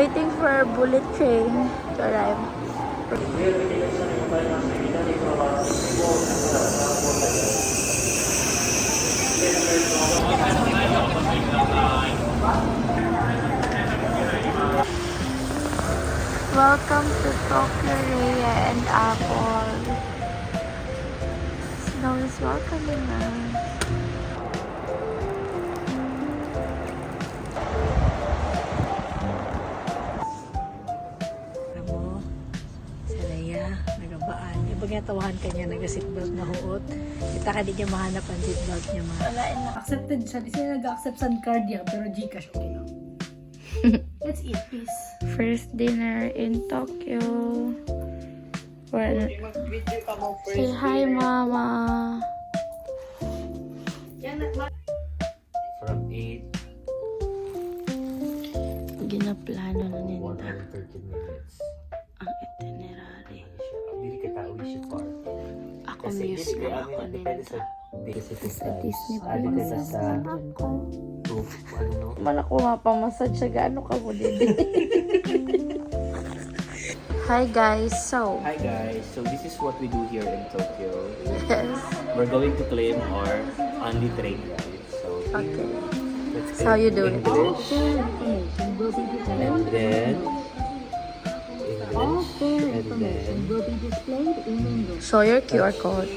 waiting for bullet train to arrive. Welcome to Tokyo Rhea and Apple. Snow is welcoming us. Tawahan ka niya, nag-seatbelt na huot. Kita ka di niya mahanap ang seatbelt niya ma. Accepted siya. Di siya nag-accept sa card niya, pero Gcash okay na. Let's eat, please. First dinner in Tokyo. Well, say hi, Mama. From 8 Ginaplano na nila 130 minutes. ang itinerary. Dili ka tao siya part. Ako muse na ako nila. Sa Disney Princess na ako. Man ako mapamassage siya. Gaano ka mo din? Hi guys, so this is what we do here in Tokyo. yes. We're going to claim our only train ride. So Okay. let's So how you do it? English. And then English. And then Show your QR code.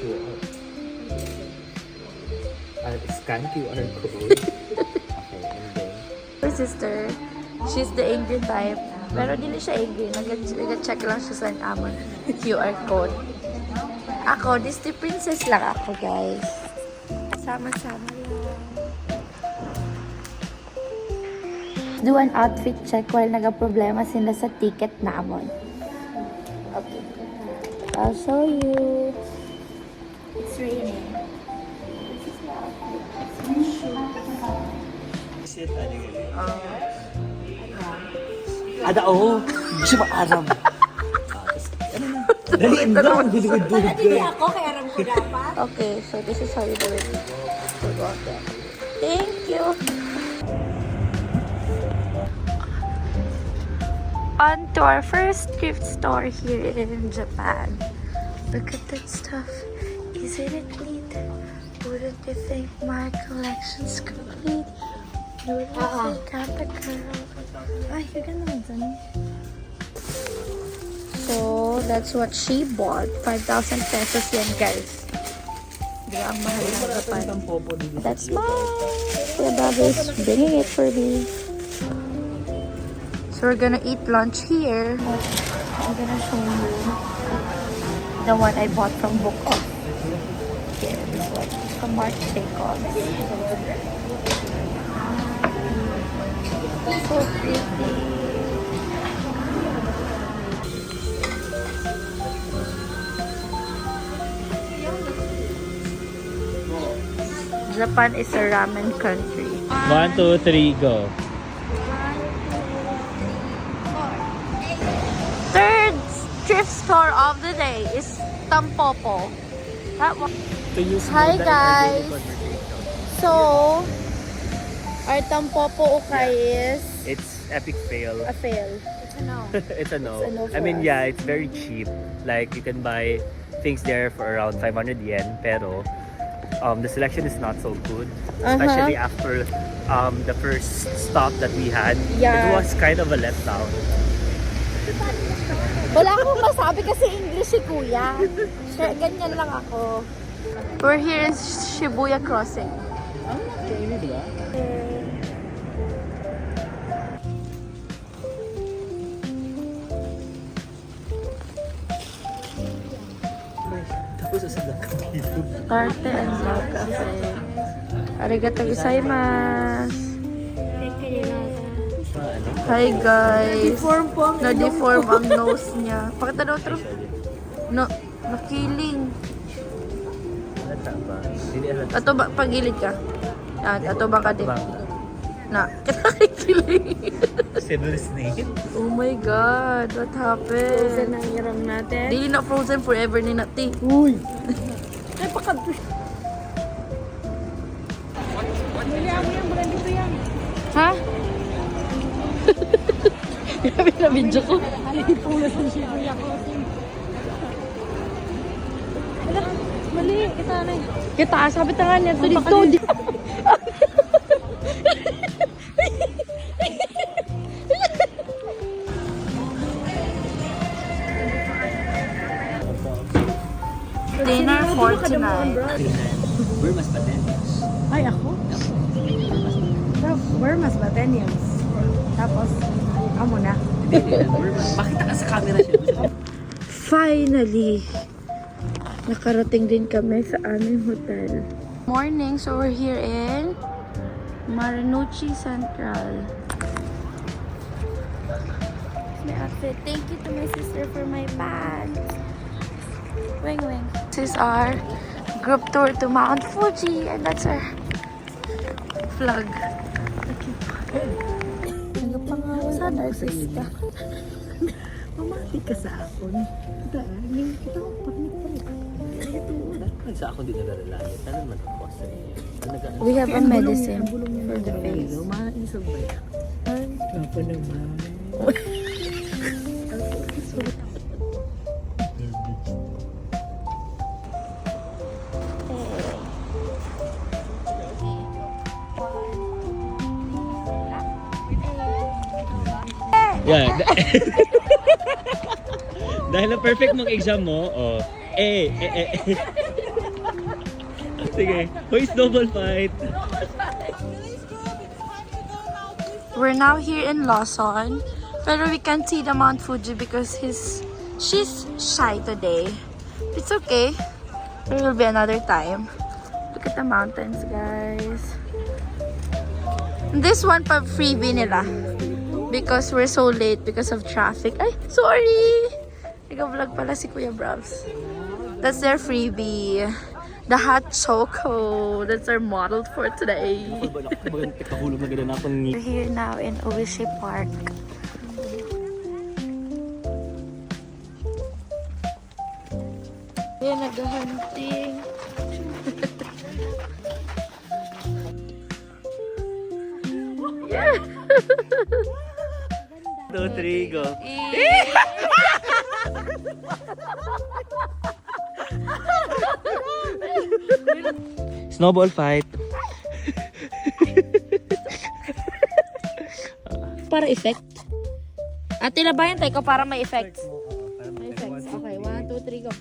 scan QR code. Okay, and then Her sister, she's the angry type. Pero dili siya angry. Nag-check lang siya sa amon QR code. Ako, Disney Princess lang ako, guys. Sama-sama lang. Do an outfit check while nagaproblema sila sa ticket namon. Okay. I'll show you. It's raining. This is my outfit. It's my shoes. Ada oh, gusto mo aram. Dali lang, dili-dili. Hindi ako, kaya aram ko dapat. Okay, so this is how you do it. Thank you. On to our first thrift store here in Japan. Look at that stuff. Isn't it neat? Wouldn't you think my collection's complete? Wouldn't you think I'm the girl? Ay, kaganda naman dyan. So, that's what she bought. 5,000 pesos yan, guys. Di ang mahal ng Japan. That's mine. The brother's bringing it for me. So, we're gonna eat lunch here. I'm gonna show you the one I bought from Book Off. Here, this one. From Marc Jacobs. So pretty. Japan is a ramen country. 1, 2, 3, go. Third thrift store of the day is Tampopo. That one. Hi guys. So, our Tampopo ukay is It's epic fail. a fail. It's a no. It's a no. It's a no for I mean, us. yeah, it's very cheap. Like, you can buy things there for around 500 yen. Pero, the selection is not so good. Especially after the first stop that we had. Yeah. It was kind of a letdown. Wala akong masabi kasi English si Kuya. Kaya ganyan lang ako. We're here in Shibuya Crossing. Tapos sasabihin ka dito. Tarte and Love Cafe. Arigato gozaimasu. Hi guys. Na-deform ang nose niya. Pakita daw true. No, nakiling. Halata ba? Hindi halata. Ato ba pagilid ka? Yan, ato ba ka din? Na, nakikiling. Silver snake? Oh my god, what happened? Frozen ang hiram natin. Dili na frozen forever ni Nati. Uy! Ay, pakadto. Bili ako yan, brand ko yan. Ha? Grabe na video ko. Mali, kita na eh. Kita, sabi tangan niya to dito. Dinner for tonight. We're mas patentes. Ay, ako? We're mas Batenians. Tapos, amo na. Makita ka sa camera siya. Finally, nakarating din kami sa aming hotel. Morning, so we're here in Marunouchi Central. My outfit. Thank you to my sister for my pants. Wing wing. This is our group tour to Mount Fuji, and that's our vlog. Nagapangawa sa narcissista. Mamati ka sa akon. Kita, kita ko pagmit pa rin. Sa ako di nag-alala. Tanan man ako sa iyo. We have a medicine for the face. Maisog ba yan? Apa naman? Yeah. Dahil na perfect mong exam mo, oh. Sige. Hoist double fight. We're now here in Lawson, pero we can't see the Mount Fuji because she's shy today. It's okay. There will be another time. Look at the mountains, guys. This one pa freebie nila because we're so late because of traffic. Ay, sorry! Nag-vlog pala si Kuya Bravs. That's their freebie. The hot choco. That's our model for today. We're here now in Oishi Park. Ayan, nag-hunting. Yeah! 2, 3, go. Snowball fight. Para effect. Ate, labayan tayo ko para may effects. May effects. Okay, 1, 2, 3, go.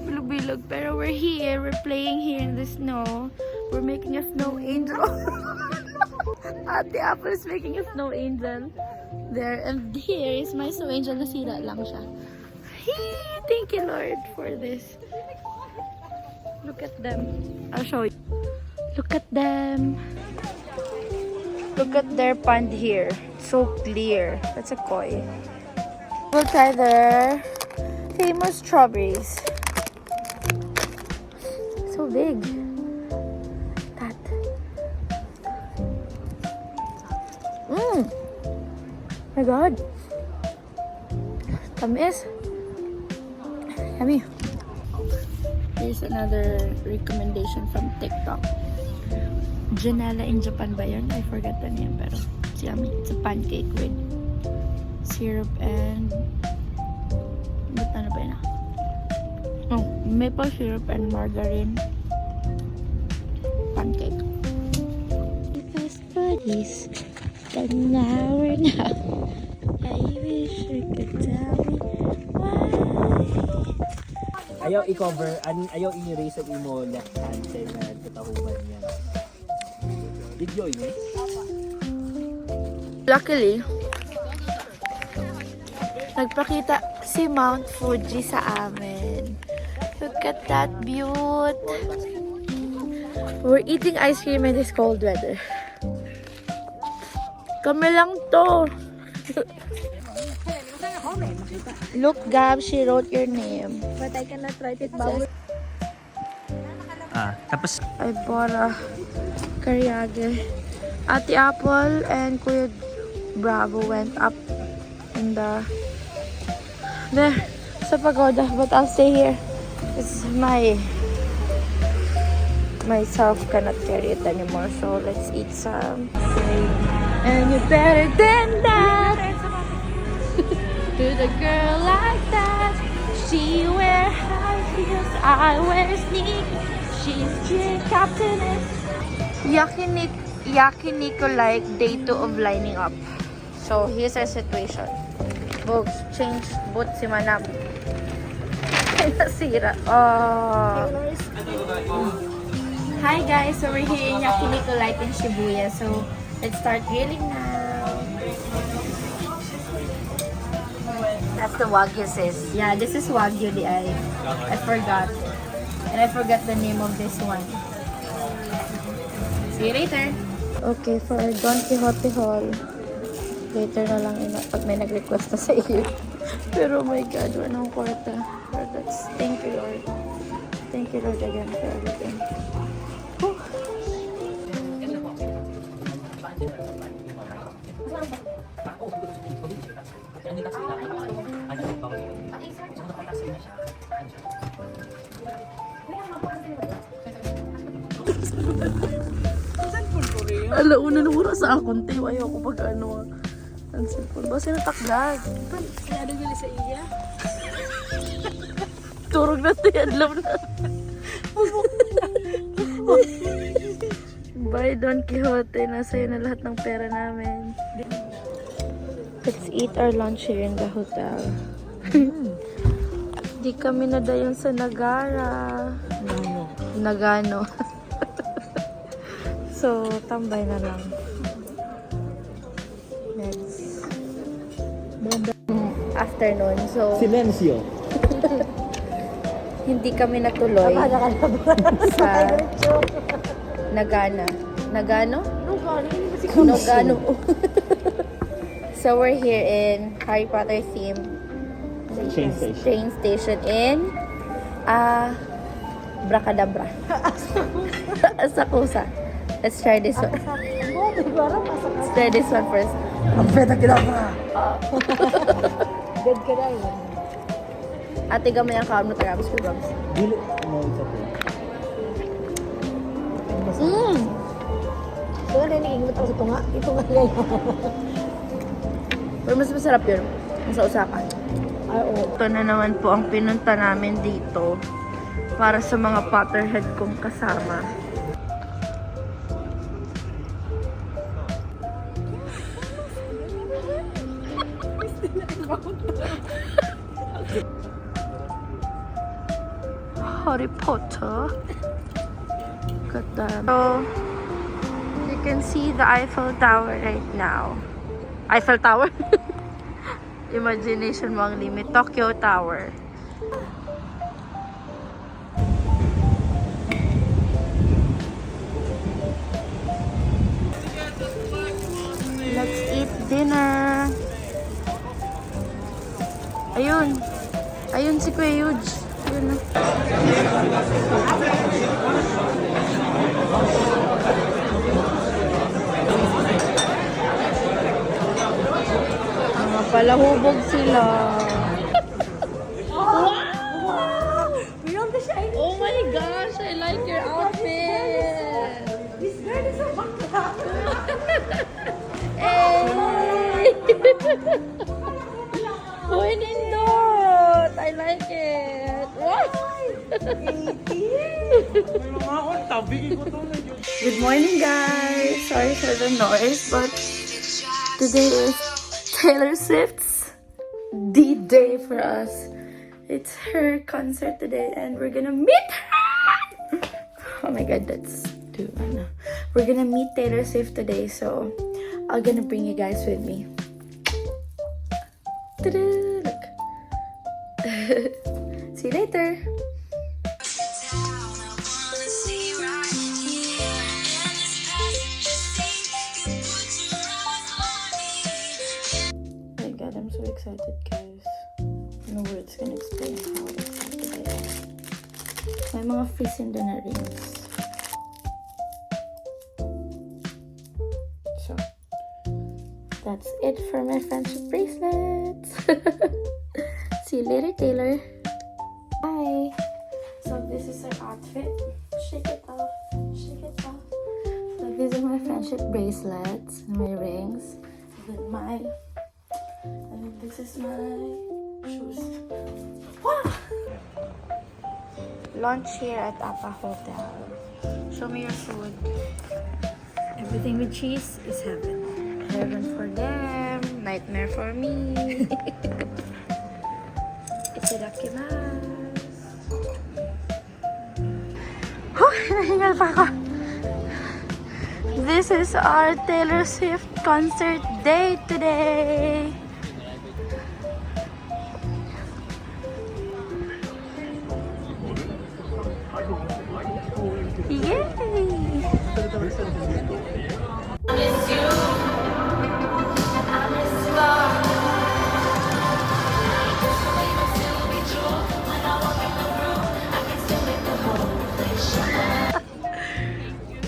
Bilog-bilog. Pero we're here. We're playing here in the snow. We're making a snow angel. Ate Apple is making a snow angel. There. And here is my snow angel. Nasira lang siya. Thank you, Lord, for this. Look at them. I'll show you. Look at them. Look at their pond here. So clear. That's a koi. We'll try their famous strawberries. So big. That. My God. Tamis. Yummy. Here's another recommendation from TikTok. Janela in Japan ba yun? I forgot the name, pero it's yummy. It's a pancake with syrup and ano ba yun? Oh, maple syrup and margarine pancake. Best buddies, but now we're not. I wish you could tell me why. Ayaw i-cover, ayaw i-erase ang imo left hand side na katahuban niya. Did you erase? Luckily, nagpakita si Mount Fuji sa amin. Look at that beaut. We're eating ice cream in this cold weather. Kami lang to. Look, Gab, she wrote your name. But I cannot write it bawal. Tapos I bought a karyage. Ate Apple and Kuya Bravo went up in there sa pagoda, but I'll stay here. It's my myself cannot carry it anymore. So let's eat some. And you're better than that. To the girl like that. She wear high heels, I wear sneakers. She's the captainess. Yakiniku like day 2 of lining up. So here's our situation. Bogs, change boot si Manap. Ay, nasira. Oh. Hi guys, so we're here in Yakiniku Light in Shibuya. So let's start grilling now. That's the Wagyu sis. Yeah, this is Wagyu di ay. I forgot. And I forgot the name of this one. See you later. Okay, for our Don Quixote haul. Later na lang pag may nag-request na sa iyo. Pero oh my God, wala nang kwarta. But that's, thank you Lord. Thank you Lord again for everything. Whew. Alauna na mura sa akong tayo. Ayaw ko pag ano. Ang cellphone. Basta natakdag. Ano gali sa iya? Turog na ito yan. Alam na. Bye Don Quixote. Nasa'yo na lahat ng pera namin. Let's eat our lunch here in the hotel. Di kami nadayon sa Nagara. Nagano. So, tambay na lang. Next. Afternoon. So, Silencio. hindi kami natuloy sa Nagana. Nagano? Nagano. So, we're here in Harry Potter theme train station in Bracadabra. Asakusa. Let's try this one. Let's try this one first. Ang peta kinama! Dead ka na yun. Ate gamay ang kaam na tagabis ko, Brams. Dili mo sa po. So, ano yung ingat ako sa tunga? Ito nga yan. Pero mas masarap yun. Yung sa Osaka. Ay, oo. Ito na naman po ang pinunta namin dito para sa mga Potterhead kong kasama. Harry Potter. Look at that. So, you can see the Eiffel Tower right now. Eiffel Tower? Imagination mo ang limit. Tokyo Tower. Let's eat dinner. Ayun. Ayun si Kuya Yuj. Ayun na. Palahubog sila. Wow! Oh my gosh, I like your outfit. This girl is a bakla. Hey! Uy, nindot! I like it. What? Good morning, guys. Sorry for the noise, but today is Taylor Swift's D-Day for us. It's her concert today and we're gonna meet her! Oh my god, that's too ano. We're gonna meet Taylor Swift today, so I'm gonna bring you guys with me. Ta-da! Look. See you later! I'm so excited, guys. No words can explain how excited I am. May mga freezing na rings. So, that's it for my friendship bracelets. See you later, Taylor. Bye. So this is our outfit. Shake it off. friendship bracelets, my rings, and this is my shoes. Wow! Lunch here at Apa Hotel. Show me your food. Everything with cheese is heaven. Heaven for them, nightmare for me. Itadakimasu. Hinahingal pa ako. This is our Taylor Swift concert day today. Yay!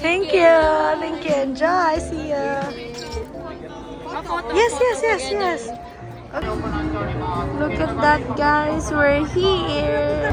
Thank you. Thank you. Enjoy. See ya. Yes. Okay. Look at that, guys. We're here.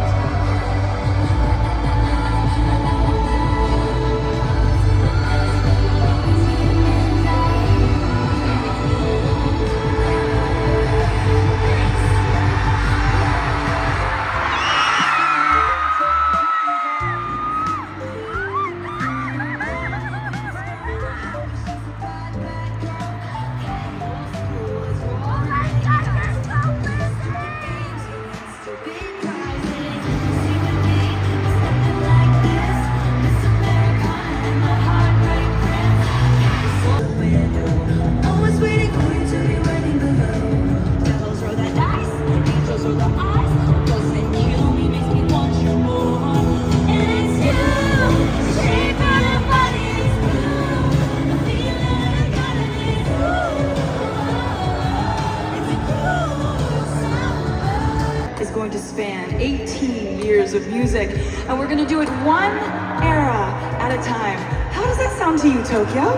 Is going to span 18 years of music, and we're going to do it one era at a time. How does that sound to you, Tokyo?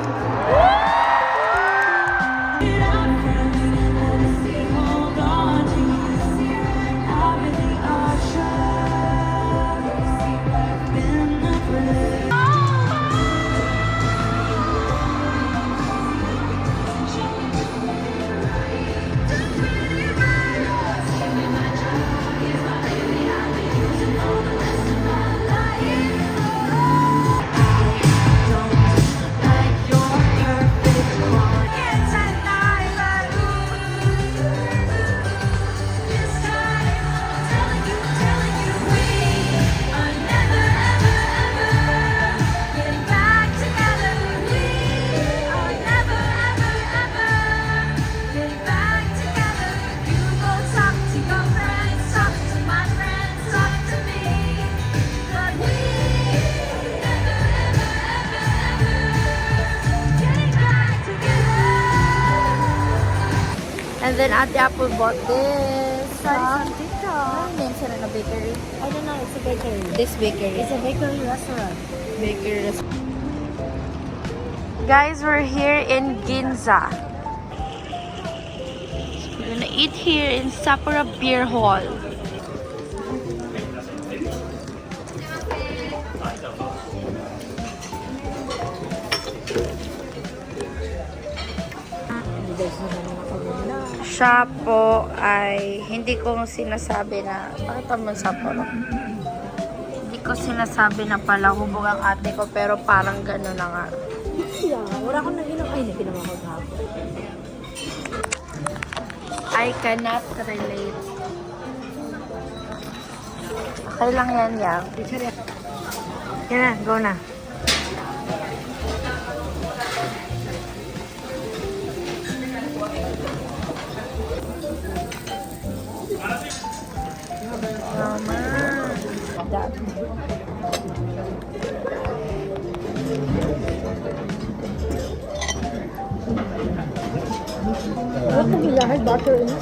And then Ate Apple bought this. Sorry, some TikTok. Ano name sila na bakery? I don't know, it's a bakery. This bakery. It's a bakery restaurant. Bakery restaurant. Guys, we're here in Ginza. We're gonna eat here in Sakura Beer Hall. Siya po ay hindi ko sinasabi na pakita mo sa polo. Hindi ko sinasabi na pala hubog ang ate ko pero parang gano'n na nga. Yeah, wala akong naginom. Ay, naginom ako kahapon. I cannot relate. Okay lang yan, Yang. Yan na, go na. Wala kong ilahay, butter in it.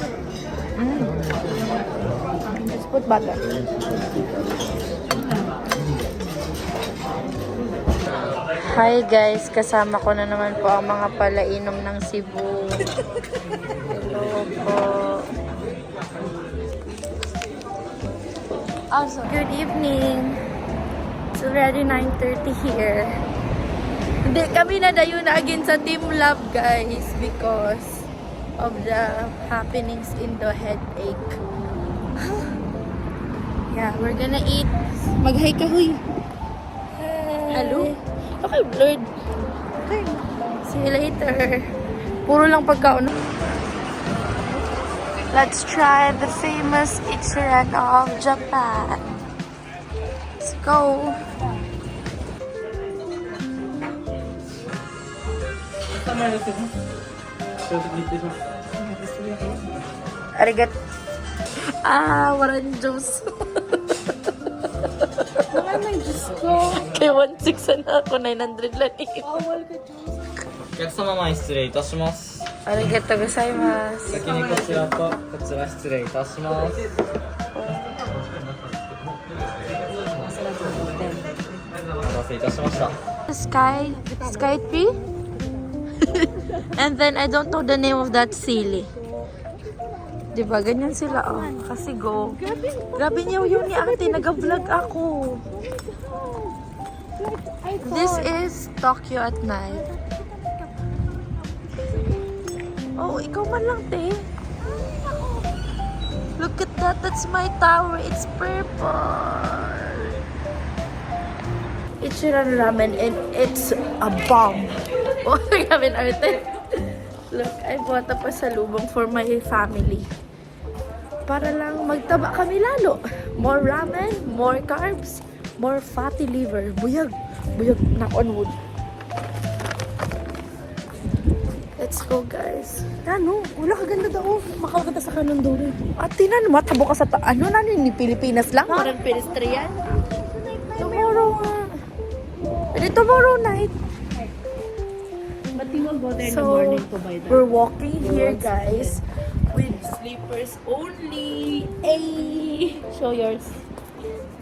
Let's put butter. Hi guys, kasama ko na naman po ang mga palainom ng Cebu. Hello po. Also, good evening. It's already 9:30 here. Hindi, kami na dayo na again sa Team Love, guys, because of the happenings in the headache. Yeah, we're gonna eat. Mag-hi ka, huy. Hello? Okay, blurred. Okay. See you later. Puro lang pagkaon. Let's try the famous Ichiran of Japan. Let's go. Arigat. Waran juice. Wala may Diyos ko. Kay 1.6 na ako, 900 lang eh. Awal ka, Diyos. お客様前失礼いたします。 Arigatou gozaimasu. 先にこちらとこちら失礼いたします。お待たせいたしました。 Sky tree? And then I don't know the name of that silly. Diba? Ganyan sila, oh. Kasi go. Grabe niyo yun ni ate. Nag-vlog ako. This is Tokyo at night. Oh, ikaw man lang, te. Look at that. That's my tower. It's purple. Ichiran ramen and it's a bomb. Oh, ramen arte. Look, I bought a pasalubong for my family. Para lang magtaba kami lalo. More ramen, more carbs, more fatty liver. Buyag. Buyag. Knock on wood. Let's go, guys. Ano? Wala ka ganda daw. Makakaganda sa kanon daw rin. Ate na, matabo ka sa ano na ni Pilipinas lang? Parang pedestrian. Tomorrow nga. Pwede tomorrow night. But you will go there in the So, morning to buy that. we're walking here, guys, with sleepers only. Ay! Show yours.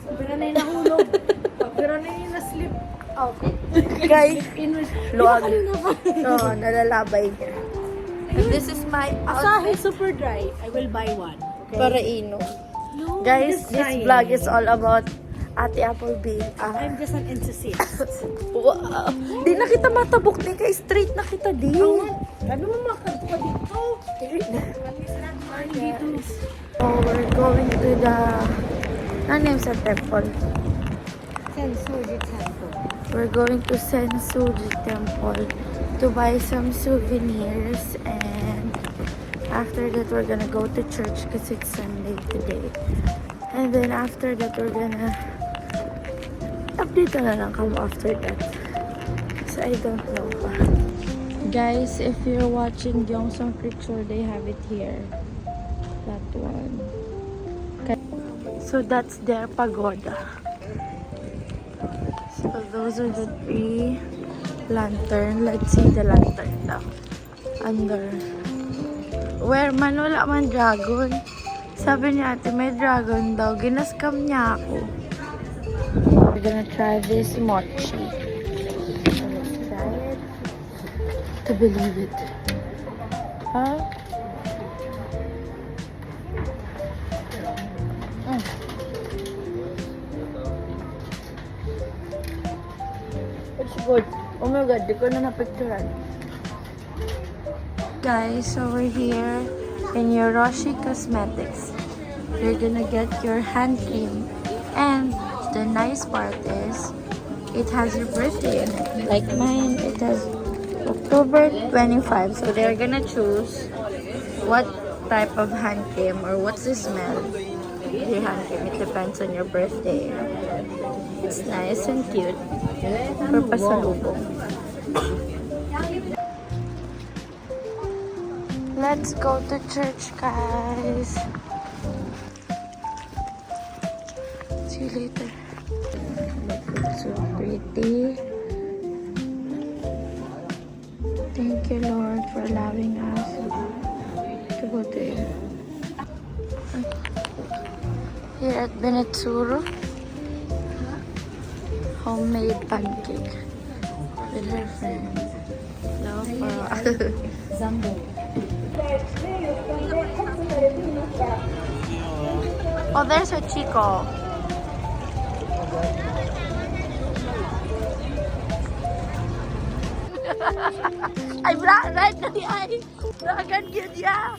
Pero na yung nahulog. Pero na yung na-slip. Okay. Guys, luwag. Kanina pa. No, nalalabay niya. And this is my Asahi outfit super dry. I will buy one. Okay? para inom. No, Guys, just this trying. vlog is all about Ate Applebee. I'm just an enthusiast. Wow. Di na kita matabok ni kay straight na kita di. Ano mo makagpa dito? So we're going to the name sa temple. Sensoji Temple. We're going to Sensoji Temple to buy some souvenirs, and after that we're gonna go to church because it's Sunday today. And then after that we're gonna update na lang come after that. So I don't know pa. Guys, if you're watching Gyeongsang picture, they have it here. That one. Okay. So that's their pagoda. So those are the 3 lantern. Let's see the lantern now. Under. Where man wala man dragon. Sabi niya ate may dragon daw. Ginascam niya ako. We're gonna try this mochi. So let's try it. To believe it. Huh? It's good. Oh my god, di ko na napicturan. Guys, so we're here in Yoroshi Cosmetics. You're gonna get your hand cream. And the nice part is, it has your birthday in it. Like mine, it has October 25. So they're gonna choose what type of hand cream or what's the smell of your hand cream. It depends on your birthday. It's nice and cute. For pasalubong. Let's go to church, guys. See you later. Look, it's so pretty. Thank you, Lord, for allowing us to go there. Here at Benetsuro, homemade pancake with her friend. Love for Zambo. Oh, there's a Chico. Ay, right na di ay. Lagan yun ya.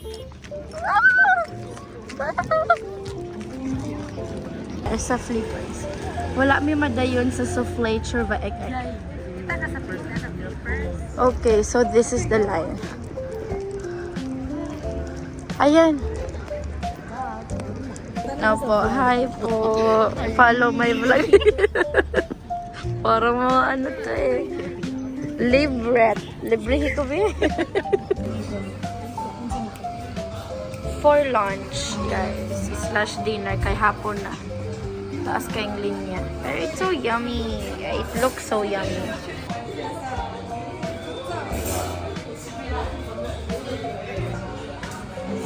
Sa flippers. Wala may madayon sa soufflature ba egg. Okay, so this is the line. Ayan. Now po, hi po. Follow my vlog. Para mo ano to eh. Libre ko ba for lunch, guys. Slash dinner. Kay hapon na. Taas kayong linya. Pero it's so yummy. It looks so yummy.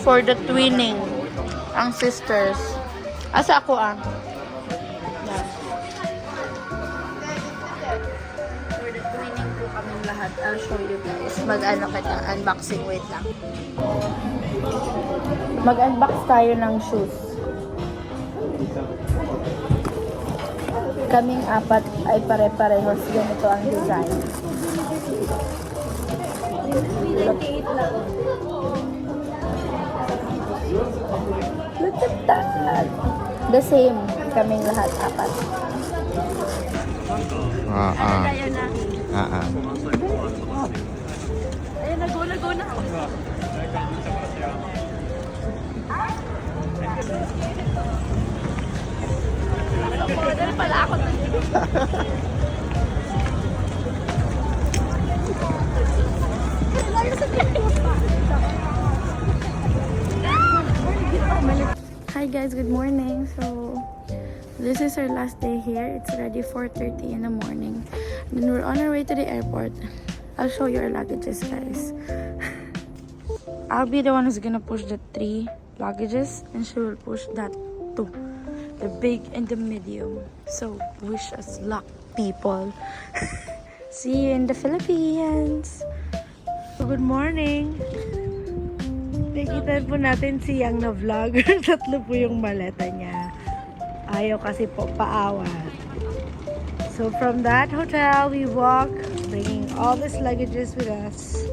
For the twinning. Ang sisters. Asa ako ah? Yeah. For the twinning po kaming lahat. I'll show you guys. Mag-ano kita. Unboxing. Wait lang. Mag-unbox tayo ng shoes. Kaming apat ay pare-parehos. Ganito ang design. Look at that. The same. Kaming lahat apat. Ayun na. Ayun na. Go na. Model pala ako. Hi guys, good morning. So this is our last day here. It's already 4:30 in the morning. Then we're on our way to the airport. I'll show you our luggages, guys. I'll be the one who's gonna push the 3 luggages and she will push that 2. The big and the medium. So wish us luck, people. See you in the Philippines. Good morning. Nakita po natin si Yang na vlogger. 3 po yung maleta niya. Ayaw kasi po paawat. So from that hotel, we walk, bringing all these luggages with us.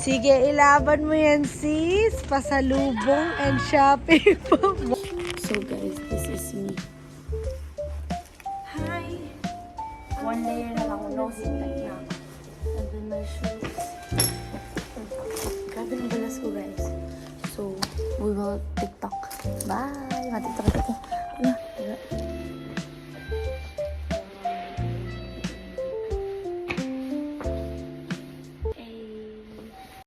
Sige, ilaban mo yan, sis. Pasalubong and shopping po. So guys, this is me. Hi! 1 layer na lang, no zip.